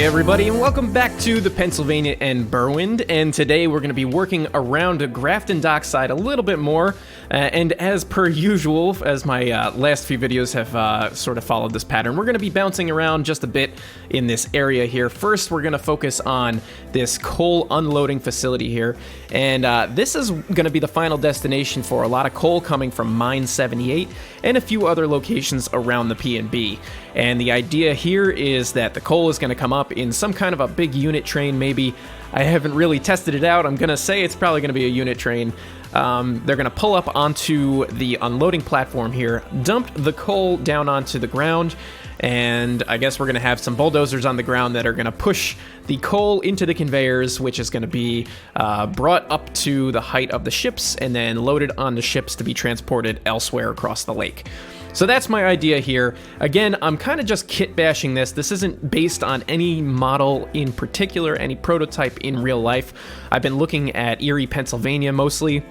Hey everybody, and welcome back to the Pennsylvania and Berwind, and today we're going to be working around Grafton Dockside a little bit more, and as per usual, as my last few videos have sort of followed this pattern, we're going to be bouncing around just a bit in this area here. First, we're going to focus on this coal unloading facility here, and this is going to be the final destination for a lot of coal coming from Mine 78 and a few other locations around the P&B. And the idea here is that the coal is going to come up in some kind of a big unit train, maybe. I haven't really tested it out. I'm going to say it's probably going to be a unit train. They're going to pull up onto the unloading platform here, dump the coal down onto the ground, and I guess we're going to have some bulldozers on the ground that are going to push the coal into the conveyors, which is going to be brought up to the height of the ships and then loaded on the ships to be transported elsewhere across the lake. So that's my idea here. Again, I'm kind of just kit bashing this. This isn't based on any model in particular, any prototype in real life. I've been looking at Erie, Pennsylvania mostly.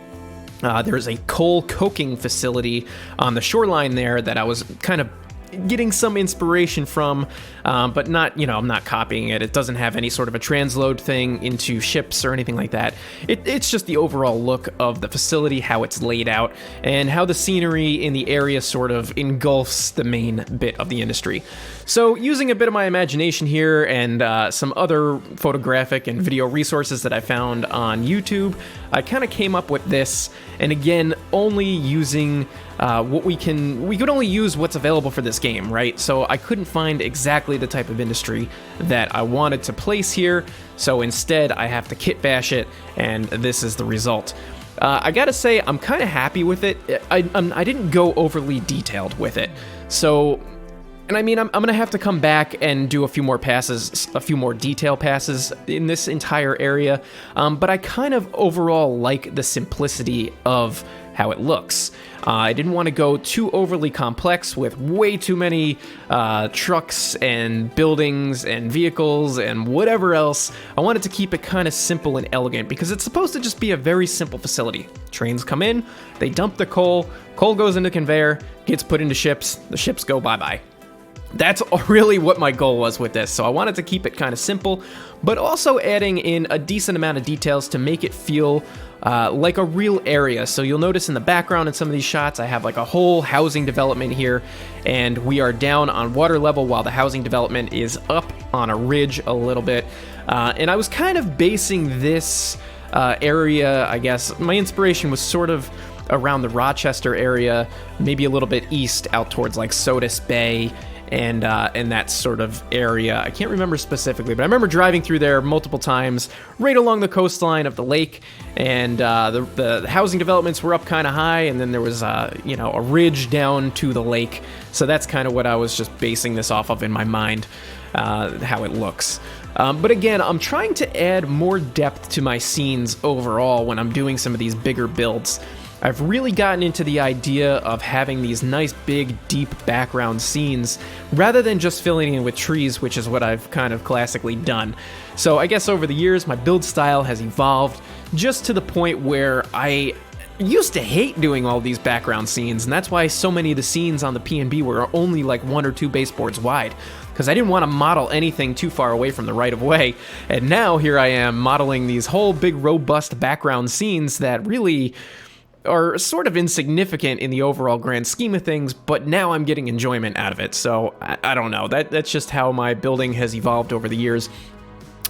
There's a coal coking facility on the shoreline there that I was kind of getting some inspiration from, but not, I'm not copying it. It doesn't have any sort of a transload thing into ships or anything like that. It's just the overall look of the facility, how it's laid out, and how the scenery in the area sort of engulfs the main bit of the industry. So using a bit of my imagination here and some other photographic and video resources that I found on YouTube, I kind of came up with this, and again, only using we could only use what's available for this game, right? So I couldn't find exactly the type of industry that I wanted to place here, so instead I have to kit bash it, and this is the result. I gotta say, I'm kind of happy with it. I didn't go overly detailed with it, so... And I mean, I'm going to have to come back and do a few more passes, a few more detail passes in this entire area, but I kind of overall like the simplicity of how it looks. I didn't want to go too overly complex with way too many trucks and buildings and vehicles and whatever else. I wanted to keep it kind of simple and elegant because it's supposed to just be a very simple facility. Trains come in, they dump the coal goes into conveyor, gets put into ships, the ships go bye-bye. That's really what my goal was with this, so I wanted to keep it kind of simple, but also adding in a decent amount of details to make it feel like a real area. So you'll notice in the background in some of these shots, I have like a whole housing development here, and we are down on water level while the housing development is up on a ridge a little bit. And I was kind of basing this area, I guess, my inspiration was sort of around the Rochester area, maybe a little bit east out towards like Sodus Bay, and that sort of area. I can't remember specifically, but I remember driving through there multiple times, right along the coastline of the lake, and the housing developments were up kind of high, and then there was a ridge down to the lake. So that's kind of what I was just basing this off of in my mind, how it looks. But again, I'm trying to add more depth to my scenes overall when I'm doing some of these bigger builds. I've really gotten into the idea of having these nice, big, deep background scenes rather than just filling in with trees, which is what I've kind of classically done. So I guess over the years, my build style has evolved just to the point where I used to hate doing all these background scenes, and that's why so many of the scenes on the P&B were only like 1 or 2 baseboards wide, because I didn't want to model anything too far away from the right-of-way. And now here I am modeling these whole big, robust background scenes that really are sort of insignificant in the overall grand scheme of things, but now I'm getting enjoyment out of it. So I don't know, that's just how my building has evolved over the years.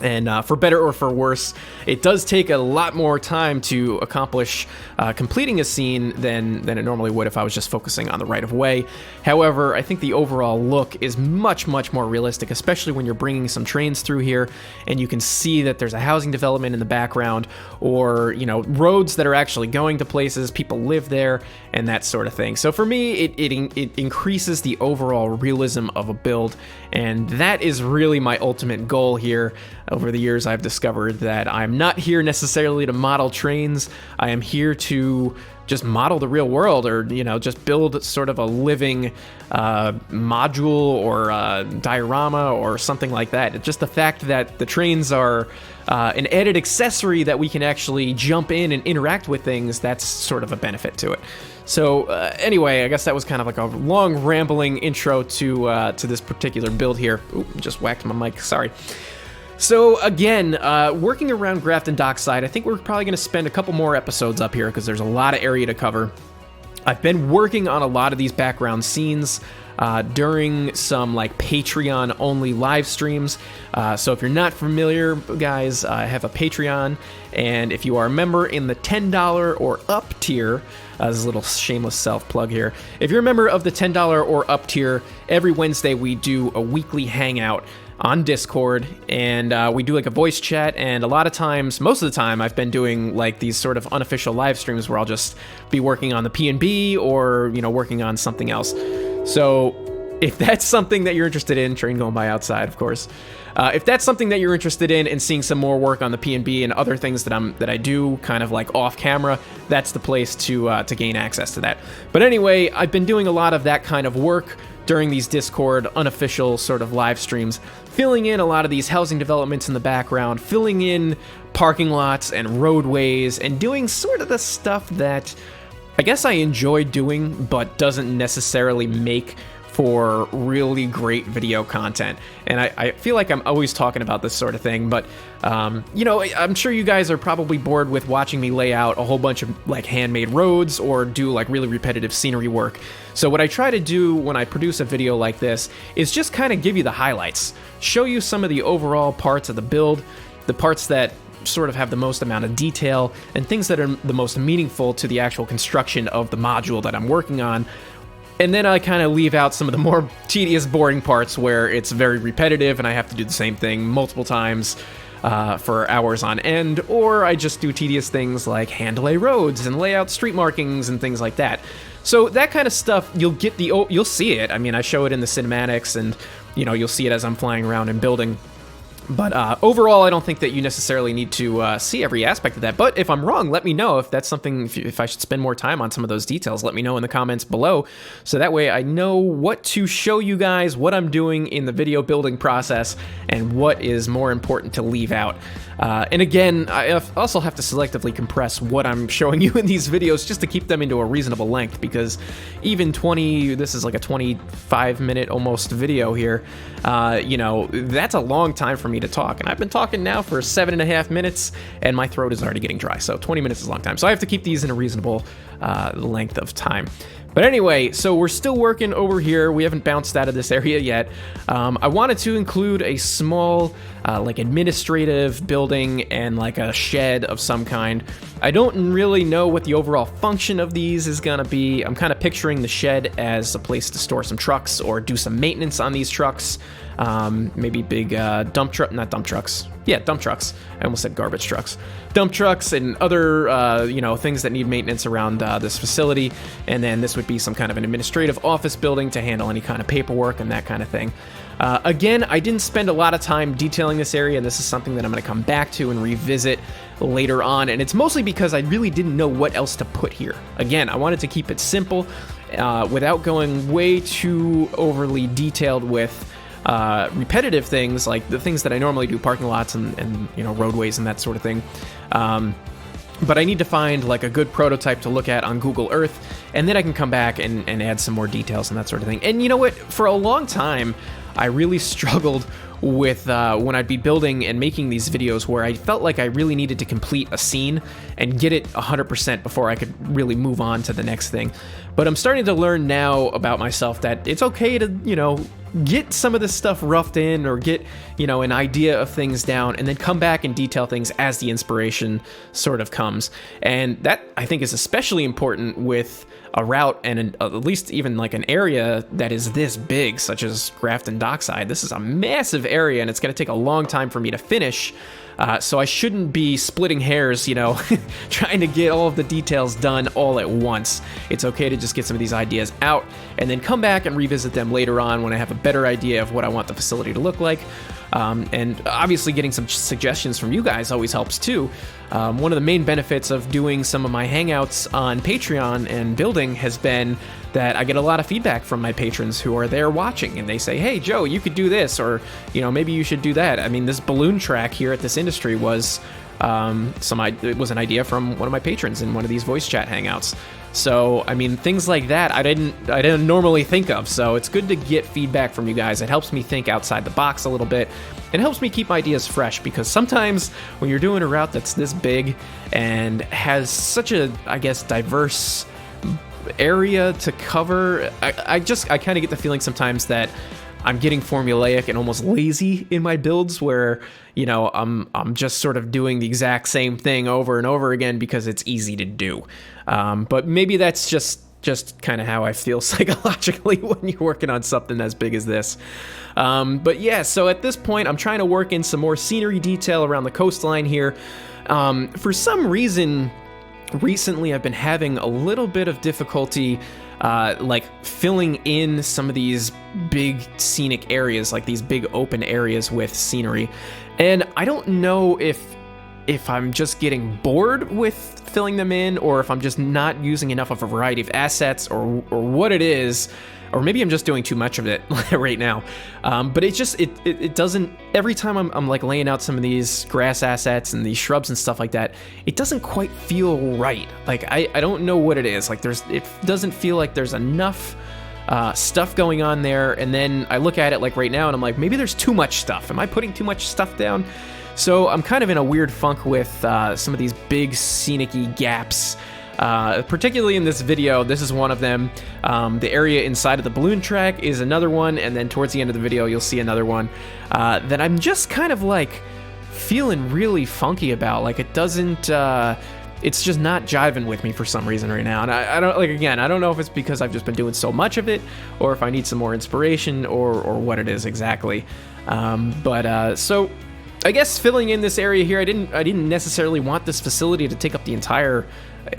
And for better or for worse, it does take a lot more time to accomplish completing a scene than it normally would if I was just focusing on the right-of-way. However, I think the overall look is much, much more realistic, especially when you're bringing some trains through here and you can see that there's a housing development in the background, or, roads that are actually going to places, people live there, and that sort of thing. So for me, it increases the overall realism of a build, and that is really my ultimate goal here. Over the years, I've discovered that I'm not here necessarily to model trains. I am here to just model the real world, or, just build sort of a living module or diorama or something like that. It's just the fact that the trains are an added accessory that we can actually jump in and interact with things, that's sort of a benefit to it. So anyway, I guess that was kind of like a long rambling intro to this particular build here. Ooh, just whacked my mic, sorry. So again, working around Grafton Dockside, I think we're probably going to spend a couple more episodes up here because there's a lot of area to cover. I've been working on a lot of these background scenes during some like Patreon only live streams. So if you're not familiar, guys, I have a Patreon, and if you are a member in the $10 or up tier, this is a little shameless self plug here. If you're a member of the $10 or up tier, every Wednesday we do a weekly hangout on Discord, and we do like a voice chat, and a lot of times, most of the time, I've been doing like these sort of unofficial live streams where I'll just be working on the P&B or, you know, working on something else. So if that's something that you're interested in, train going by outside, of course. If that's something that you're interested in and seeing some more work on the P&B and other things that I do kind of like off camera, that's the place to gain access to that. But anyway, I've been doing a lot of that kind of work during these Discord unofficial sort of live streams, filling in a lot of these housing developments in the background, filling in parking lots and roadways, and doing sort of the stuff that I guess I enjoy doing, but doesn't necessarily make for really great video content. And I feel like I'm always talking about this sort of thing, but you know, I'm sure you guys are probably bored with watching me lay out a whole bunch of like handmade roads or do like really repetitive scenery work. So what I try to do when I produce a video like this is just kind of give you the highlights, show you some of the overall parts of the build, the parts that sort of have the most amount of detail, and things that are the most meaningful to the actual construction of the module that I'm working on. And then I kind of leave out some of the more tedious, boring parts where it's very repetitive and I have to do the same thing multiple times for hours on end, or I just do tedious things like hand lay roads and lay out street markings and things like that. So that kind of stuff, you'll see it. I mean, I show it in the cinematics, and you know, you'll see it as I'm flying around and building. But overall, I don't think that you necessarily need to see every aspect of that. But if I'm wrong, let me know. If that's something, if I should spend more time on some of those details, let me know in the comments below. So that way I know what to show you guys, what I'm doing in the video building process, and what is more important to leave out. And again, I also have to selectively compress what I'm showing you in these videos just to keep them into a reasonable length, because even this is like a 25-minute almost video here, you know, that's a long time for me to talk, and I've been talking now for 7.5 minutes, and my throat is already getting dry, so 20 minutes is a long time, so I have to keep these in a reasonable length of time. But anyway, so we're still working over here. We haven't bounced out of this area yet. I wanted to include a small like administrative building and like a shed of some kind. I don't really know what the overall function of these is gonna be. I'm kind of picturing the shed as a place to store some trucks or do some maintenance on these trucks. Maybe big dump trucks. Yeah, dump trucks. I almost said garbage trucks. Dump trucks and other, you know, things that need maintenance around this facility. And then this would be some kind of an administrative office building to handle any kind of paperwork and that kind of thing. Again, I didn't spend a lot of time detailing this area, and this is something that I'm going to come back to and revisit later on. And it's mostly because I really didn't know what else to put here. Again, I wanted to keep it simple without going way too overly detailed with repetitive things, like the things that I normally do, parking lots and you know, roadways and that sort of thing. But I need to find like a good prototype to look at on Google Earth, and then I can come back and add some more details and that sort of thing. And you know what? For a long time, I really struggled with when I'd be building and making these videos where I felt like I really needed to complete a scene and get it 100% before I could really move on to the next thing. But I'm starting to learn now about myself that it's okay to, you know, get some of this stuff roughed in or get, you know, an idea of things down and then come back and detail things as the inspiration sort of comes. And that, I think, is especially important with a route and at least even like an area that is this big, such as Grafton Dockside. This is a massive area, and it's going to take a long time for me to finish. So I shouldn't be splitting hairs, you know, trying to get all of the details done all at once. It's okay to just get some of these ideas out and then come back and revisit them later on when I have a better idea of what I want the facility to look like. And obviously getting some suggestions from you guys always helps too. One of the main benefits of doing some of my hangouts on Patreon and building has been that I get a lot of feedback from my patrons who are there watching, and they say, hey, Joe, you could do this, or, you know, maybe you should do that. I mean, this balloon track here at this industry was it was an idea from one of my patrons in one of these voice chat hangouts. So, I mean, things like that I didn't normally think of. So it's good to get feedback from you guys. It helps me think outside the box a little bit. It helps me keep my ideas fresh, because sometimes when you're doing a route that's this big and has such a, I guess, diverse area to cover, I kind of get the feeling sometimes that I'm getting formulaic and almost lazy in my builds, where, you know, I'm just sort of doing the exact same thing over and over again because it's easy to do. But maybe that's just kind of how I feel psychologically when you're working on something as big as this. But yeah, so at this point, I'm trying to work in some more scenery detail around the coastline here. For some reason, recently I've been having a little bit of difficulty like filling in some of these big scenic areas, like these big open areas with scenery. And I don't know if I'm just getting bored with filling them in, or if I'm just not using enough of a variety of assets, or what it is, or maybe I'm just doing too much of it right now. But it doesn't, every time I'm like laying out some of these grass assets and these shrubs and stuff like that, it doesn't quite feel right. Like I don't know what it is. Like it doesn't feel like there's enough stuff going on there. And then I look at it like right now and I'm like, maybe there's too much stuff. Am I putting too much stuff down? So I'm kind of in a weird funk with some of these big scenic-y gaps. Particularly in this video, this is one of them. The area inside of the balloon track is another one, and then towards the end of the video, you'll see another one that I'm just kind of like feeling really funky about. Like it doesn't, it's just not jiving with me for some reason right now. And I don't, like, again, I don't know if it's because I've just been doing so much of it, or if I need some more inspiration, or what it is exactly. So I guess filling in this area here, I didn't necessarily want this facility to take up the entire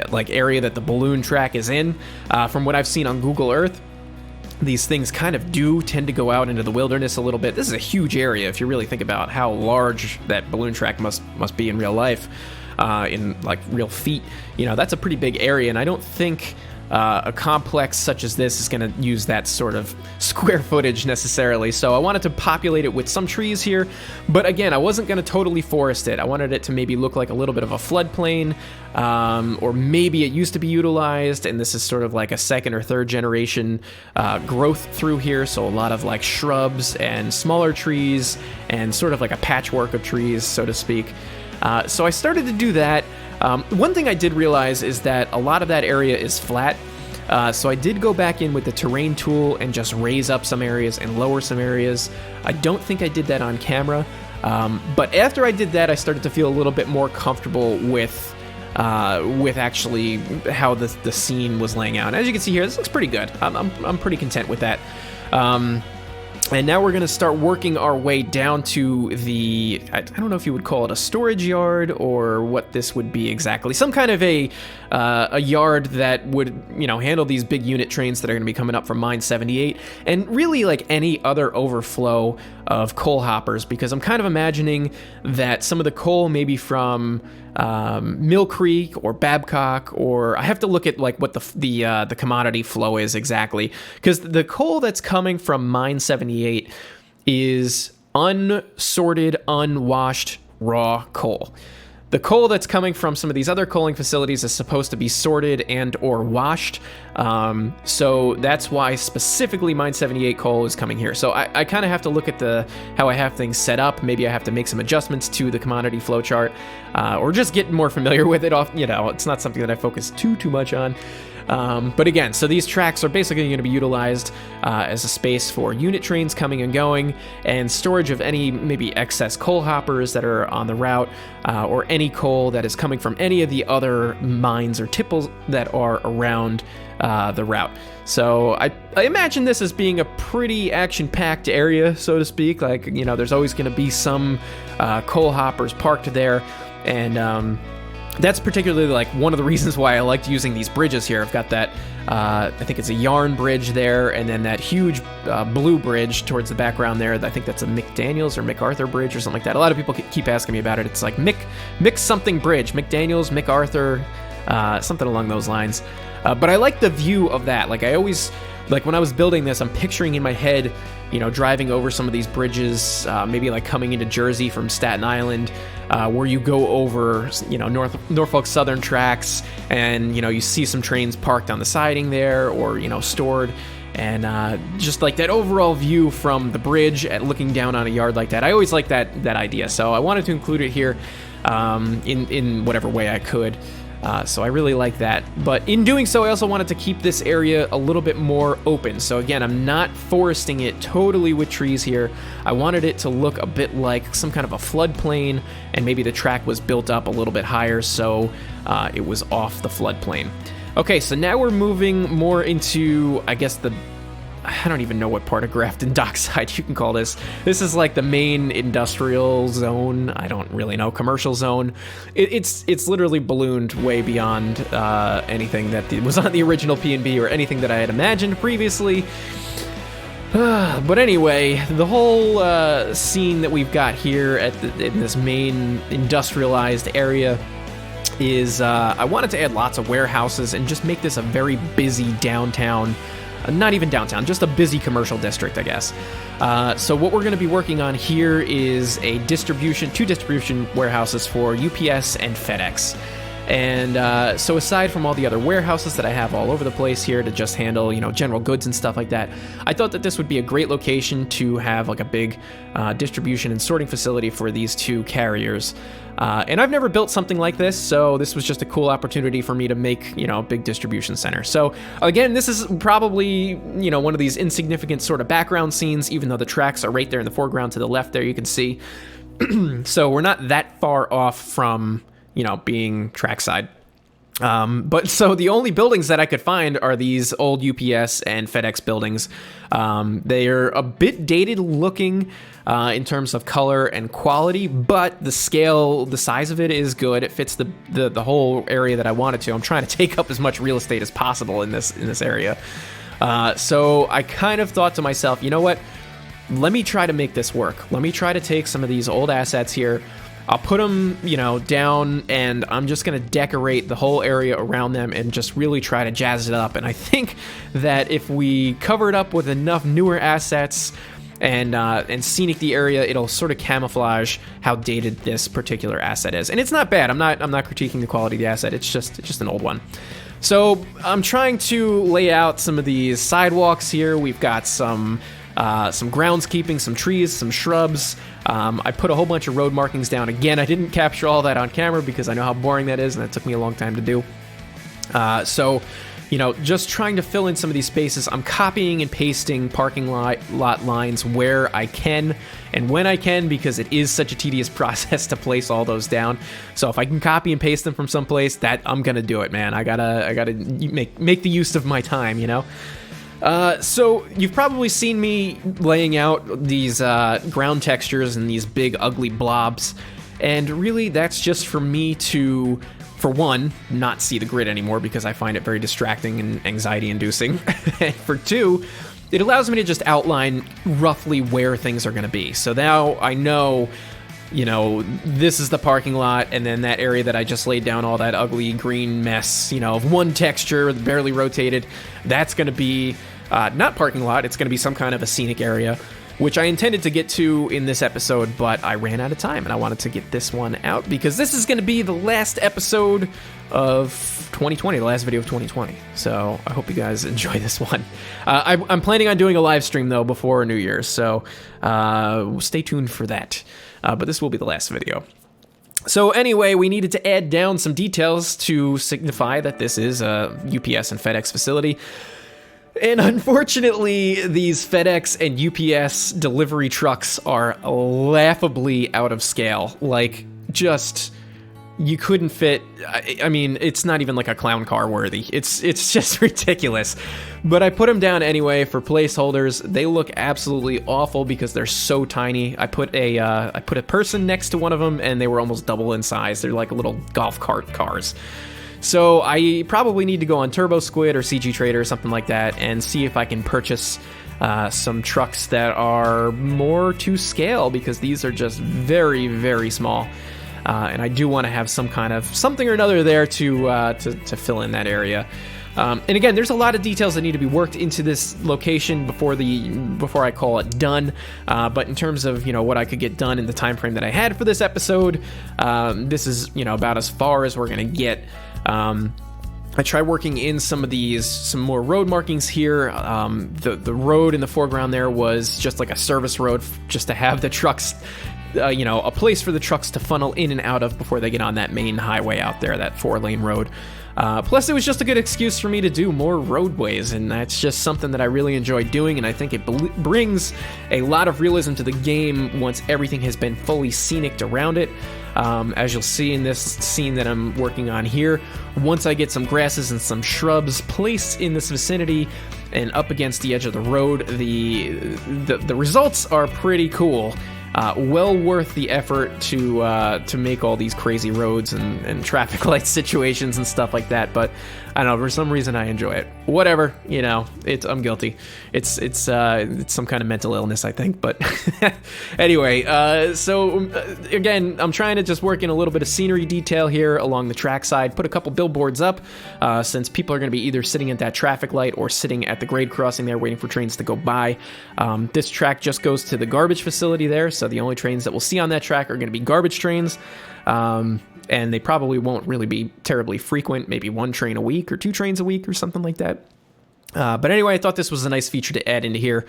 like area that the balloon track is in. From what I've seen on Google Earth, these things kind of do tend to go out into the wilderness a little bit. This is a huge area if you really think about how large that balloon track must be in real life, in like real feet. You know, that's a pretty big area, and I don't think a complex such as this is going to use that sort of square footage necessarily. So I wanted to populate it with some trees here, but again, I wasn't going to totally forest it. I wanted it to maybe look like a little bit of a floodplain, or maybe it used to be utilized, and this is sort of like a second or third generation growth through here. So a lot of like shrubs and smaller trees, and sort of like a patchwork of trees, so to speak. So I started to do that. One thing I did realize is that a lot of that area is flat. So I did go back in with the terrain tool and just raise up some areas and lower some areas. I don't think I did that on camera. But after I did that, I started to feel a little bit more comfortable with actually how the scene was laying out. And as you can see here, this looks pretty good. I'm pretty content with that. And now we're going to start working our way down to the, I don't know if you would call it a storage yard or what this would be exactly. Some kind of a yard that would, you know, handle these big unit trains that are going to be coming up from Mine 78, and really like any other overflow of coal hoppers, because I'm kind of imagining that some of the coal maybe from Mill Creek or Babcock, or I have to look at like what the commodity flow is exactly, because the coal that's coming from Mine 78 is unsorted, unwashed, raw coal. The coal that's coming from some of these other coaling facilities is supposed to be sorted and or washed. So that's why specifically Mine 78 coal is coming here. So I kind of have to look at how I have things set up. Maybe I have to make some adjustments to the commodity flow chart, or just get more familiar with it. You know, it's not something that I focus too much on. But again, so these tracks are basically going to be utilized as a space for unit trains coming and going, and storage of any maybe excess coal hoppers that are on the route, or any coal that is coming from any of the other mines or tipples that are around the route. So I imagine this as being a pretty action-packed area, so to speak. Like, you know, there's always going to be some coal hoppers parked there, and that's particularly like one of the reasons why I liked using these bridges here. I've got that, I think it's a yarn bridge there, and then that huge blue bridge towards the background there. I think that's a McDaniels or MacArthur bridge or something like that. A lot of people keep asking me about it. It's like Mick something bridge, McDaniels, MacArthur, something along those lines. But I like the view of that. Like I always, Like when I was building this, I'm picturing in my head, you know, driving over some of these bridges, maybe like coming into Jersey from Staten Island, where you go over, you know, Norfolk Southern tracks, and, you know, you see some trains parked on the siding there, or, you know, stored, and just like that overall view from the bridge at looking down on a yard like that. I always like that idea, so I wanted to include it here in whatever way I could. So I really like that. But in doing so, I also wanted to keep this area a little bit more open. So again, I'm not foresting it totally with trees here. I wanted it to look a bit like some kind of a floodplain, and maybe the track was built up a little bit higher, so it was off the floodplain. Okay, so now we're moving more into, I guess, I don't even know what part of Grafton Dockside you can call this. This is like the main industrial zone. I don't really know, commercial zone. It's literally ballooned way beyond anything that was on the original P&B or anything that I had imagined previously. But anyway, the whole scene that we've got here in this main industrialized area is I wanted to add lots of warehouses and just make this a very busy downtown. Not even downtown, just a busy commercial district, I guess. So what we're going to be working on here is two distribution warehouses for UPS and FedEx. And so aside from all the other warehouses that I have all over the place here to just handle, you know, general goods and stuff like that, I thought that this would be a great location to have like a big distribution and sorting facility for these two carriers. And I've never built something like this, so this was just a cool opportunity for me to make, you know, a big distribution center. So again, this is probably, you know, one of these insignificant sort of background scenes, even though the tracks are right there in the foreground to the left there, you can see. So we're not that far off from, you know, being trackside. But so the only buildings that I could find are these old UPS and FedEx buildings. They are a bit dated looking in terms of color and quality, but the scale, the size of it is good. It fits the whole area that I wanted to. I'm trying to take up as much real estate as possible in this area. So I kind of thought to myself, you know what? Let me try to make this work. Let me try to take some of these old assets here. I'll put them, you know, down, and I'm just going to decorate the whole area around them and just really try to jazz it up. And I think that if we cover it up with enough newer assets and scenic the area, it'll sort of camouflage how dated this particular asset is. And it's not bad. I'm not critiquing the quality of the asset. It's just an old one. So I'm trying to lay out some of these sidewalks here. We've got some groundskeeping, some trees, some shrubs. I put a whole bunch of road markings down. Again, I didn't capture all that on camera because I know how boring that is, and that took me a long time to do. So, you know, just trying to fill in some of these spaces. I'm copying and pasting parking lot lines where I can and when I can, because it is such a tedious process to place all those down. So if I can copy and paste them from someplace, that I'm gonna do it, man. I gotta make the use of my time, you know. So you've probably seen me laying out these ground textures and these big ugly blobs, and really that's just for me to, for one, not see the grid anymore because I find it very distracting and anxiety inducing. And for two, it allows me to just outline roughly where things are going to be. So now I know, you know, this is the parking lot, and then that area that I just laid down all that ugly green mess, you know, of one texture, barely rotated, that's going to be not parking lot, it's going to be some kind of a scenic area, which I intended to get to in this episode, but I ran out of time, and I wanted to get this one out because this is going to be the last episode of 2020, the last video of 2020. So I hope you guys enjoy this one. I'm planning on doing a live stream, though, before New Year's, so stay tuned for that. But this will be the last video. So anyway, we needed to add down some details to signify that this is a UPS and FedEx facility. And unfortunately, these FedEx and UPS delivery trucks are laughably out of scale. Like, just, you couldn't fit, I mean, it's not even like a clown car worthy. It's just ridiculous. But I put them down anyway for placeholders. They look absolutely awful because they're so tiny. I put a person next to one of them, and they were almost double in size. They're like little golf cart cars. So I probably need to go on Turbo Squid or CG Trader or something like that and see if I can purchase some trucks that are more to scale, because these are just very, very small. And I do want to have some kind of something or another there to fill in that area. And again, there's a lot of details that need to be worked into this location before I call it done. But in terms of, what I could get done in the time frame that I had for this episode, this is, about as far as we're going to get. I tried working in some more road markings here. The road in the foreground there was just like a service road, just to have the trucks, a place for the trucks to funnel in and out of before they get on that main highway out there, that 4-lane road. Plus, it was just a good excuse for me to do more roadways, and that's just something that I really enjoy doing, and I think it brings a lot of realism to the game once everything has been fully scenicked around it. As you'll see in this scene that I'm working on here, once I get some grasses and some shrubs placed in this vicinity and up against the edge of the road, the results are pretty cool. Well worth the effort to make all these crazy roads and traffic light situations and stuff like that. But I don't know, for some reason I enjoy it. Whatever, I'm guilty. It's some kind of mental illness, I think. But anyway, so again, I'm trying to just work in a little bit of scenery detail here along the trackside. Put a couple billboards up, since people are going to be either sitting at that traffic light or sitting at the grade crossing there waiting for trains to go by. This track just goes to the garbage facility there, so the only trains that we'll see on that track are going to be garbage trains. And they probably won't really be terribly frequent, maybe 1 train a week or 2 trains a week or something like that. But anyway, I thought this was a nice feature to add into here.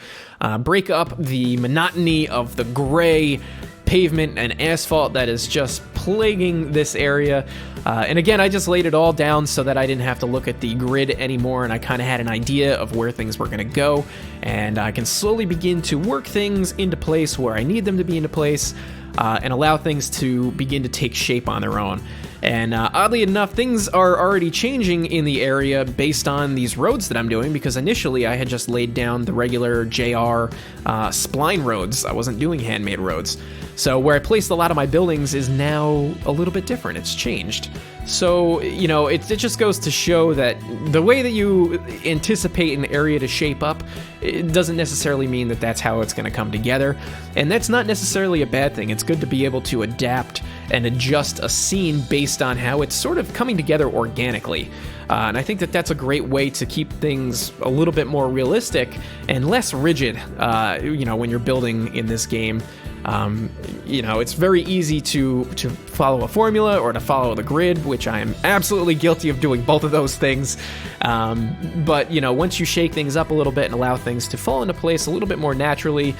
Break up the monotony of the gray pavement and asphalt that is just plaguing this area. And again, I just laid it all down so that I didn't have to look at the grid anymore, and I kind of had an idea of where things were going to go. And I can slowly begin to work things into place where I need them to be into place. And allow things to begin to take shape on their own. And oddly enough, things are already changing in the area based on these roads that I'm doing, because initially I had just laid down the regular JR spline roads. I wasn't doing handmade roads. So where I placed a lot of my buildings is now a little bit different. It's changed. So, it just goes to show that the way that you anticipate an area to shape up, it doesn't necessarily mean that that's how it's going to come together. And that's not necessarily a bad thing. It's good to be able to adapt and adjust a scene based on how it's sort of coming together organically. And I think that that's a great way to keep things a little bit more realistic and less rigid, when you're building in this game. It's very easy to follow a formula or to follow the grid, which I am absolutely guilty of doing both of those things. But once you shake things up a little bit and allow things to fall into place a little bit more naturally,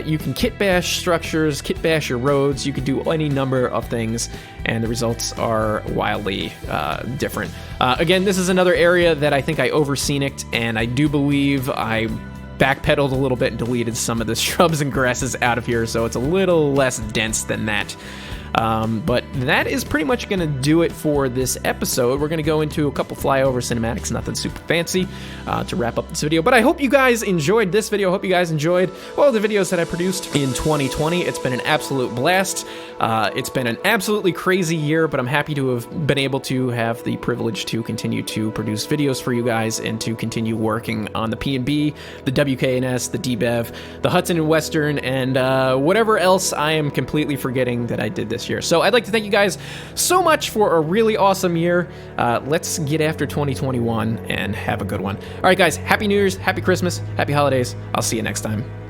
you can kit bash structures, kit bash your roads, you can do any number of things, and the results are wildly different. Again, this is another area that I think I over-scenicked, and I do believe I backpedaled a little bit and deleted some of the shrubs and grasses out of here, so it's a little less dense than that. But that is pretty much going to do it for this episode. We're going to go into a couple flyover cinematics, nothing super fancy, to wrap up this video. But I hope you guys enjoyed this video. I hope you guys enjoyed all the videos that I produced in 2020. It's been an absolute blast. It's been an absolutely crazy year, but I'm happy to have been able to have the privilege to continue to produce videos for you guys and to continue working on the P&B, the WKNS, the DBEV, the Hudson and Western, and whatever else I am completely forgetting that I did this year. So I'd like to thank you guys so much for a really awesome year. Let's get after 2021 and have a good one. All right, guys, Happy New Year's, Happy Christmas, Happy Holidays. I'll see you next time.